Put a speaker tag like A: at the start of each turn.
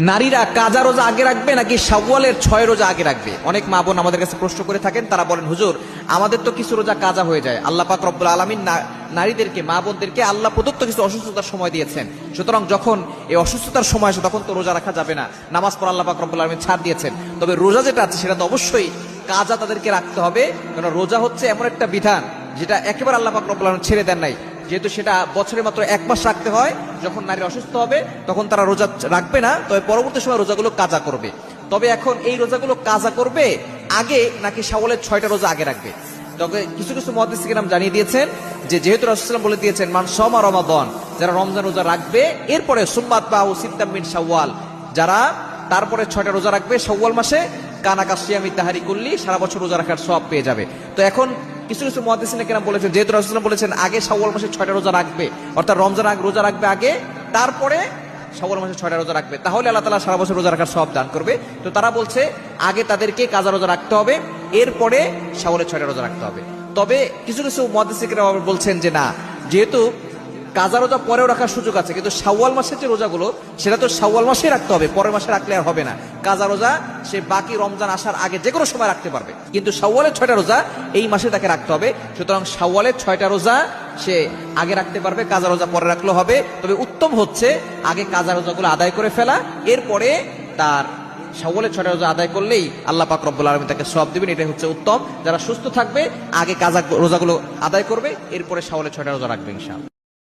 A: নারীরা কাজা রোজা আগে রাখবে নাকি শাওয়ালের 6 রোজা আগে রাখবে? অনেক মা বোন আমাদের কাছে প্রশ্ন করে থাকেন। তারা বলেন, হুজুর আমাদের তো কিছু রোজা কাজা হয়ে যায়। আল্লাহ পাক রব্বুল আলামিন নারীদেরকে, মা বোনদেরকে আল্লাহ প্রদত্ত কিছু অসুস্থতার সময় দিয়েছেন। সুতরাং যখন এই অসুস্থতার সময় আসে তখন তো রোজা রাখা যাবে না, নামাজ পড়া আল্লাহ পাক রব্বুল আলামিন ছাড় দিয়েছেন। তবে রোজা যেটা আছে সেটা তো অবশ্যই কাজা তাদেরকে রাখতে হবে, কারণ রোজা হচ্ছে এমন একটা বিধান যেটা একেবারে আল্লাহ পাক রব্বুল আলামিন ছেড়ে দেন নাই। যেহেতু সেটা বছরে মাত্র 1 মাস রাখতে হয়, যখন নারী অসুস্থ হবে তখন তারা রোজা রাখবে না, তবে পরবর্তী সময় রোজাগুলো কাজা করবে। তবে এখন এই রোজাগুলো কাজা করবে আগে নাকি শাওয়ালের 6টা রোজা আগে রাখবে? তবে কিছু কিছু মুহাদ্দিস কিরাম জানিয়ে দিয়েছেন যে যেহেতু রাসূলুল্লাহ সাল্লাল্লাহু আলাইহি ওয়াসাল্লাম বলে দিয়েছেন মান সামা রমাদান, যারা রমজান রোজা রাখবে এরপরে সুম্মাত বাউ সিত্তাম মিন শাওয়াল, যারা তারপরে 6টা রোজা রাখবে শাওয়াল মাসে, কানাকা সিয়ামি তাহারি করলি সারা বছর রোজা রাখার সওয়াব পেয়ে যাবে। তো এখন কিছু কিছু মুহাদ্দিসিনে কেরাম বলেছেন যেহেতু রাসূলুল্লাহ সাল্লাল্লাহু আলাইহি ওয়াসাল্লাম বলেছেন আগে শাওয়াল মাসে 6টা রোজা রাখবে, অর্থাৎ রমজান রোজা রাখবে আগে, তারপরে শাওয়াল মাসে 6টা রোজা রাখবে, তাহলে আল্লাহ তাআলা সারা বছর রোজা রাখার সওয়াব দান করবে। তো তারা বলছে আগে তাদেরকে কাজা রোজা রাখতে হবে, এরপরে শাওয়ালের 6টা রোজা রাখতে হবে। তবে কিছু কিছু মুহাদ্দিসিনেরা আবার বলছেন যে না, যেহেতু কাজা রোজা পরেও রাখার সুযোগ আছে, কিন্তু শাওয়াল মাসের যে রোজাগুলো সেটা তো শাওয়াল মাসেই রাখতে হবে, পরের মাসে রাখলে আর হবে না। কাজা রোজা সে বাকি রমজান আসার আগে যে কোনো সময় রাখতে পারবে, কিন্তু শাওয়ালের 6টা রোজা এই মাসে তাকে রাখতে হবে। সুতরাং শাওয়ালের 6টা রোজা সে আগে রাখতে পারবে, কাজা রোজা পরে রাখলেও হবে। তবে উত্তম হচ্ছে আগে কাজা রোজাগুলো আদায় করে ফেলা, এরপরে তার শাওয়ালের 6টা রোজা আদায় করলেই আল্লাহ পাক রব্বুল আলামিন তাকে সওয়াব দিবেন। এটাই হচ্ছে উত্তম। যারা সুস্থ থাকবে আগে কাজা রোজাগুলো আদায় করবে, এরপরে শাওয়ালের 6টা রোজা রাখবে ইনশাআল্লাহ।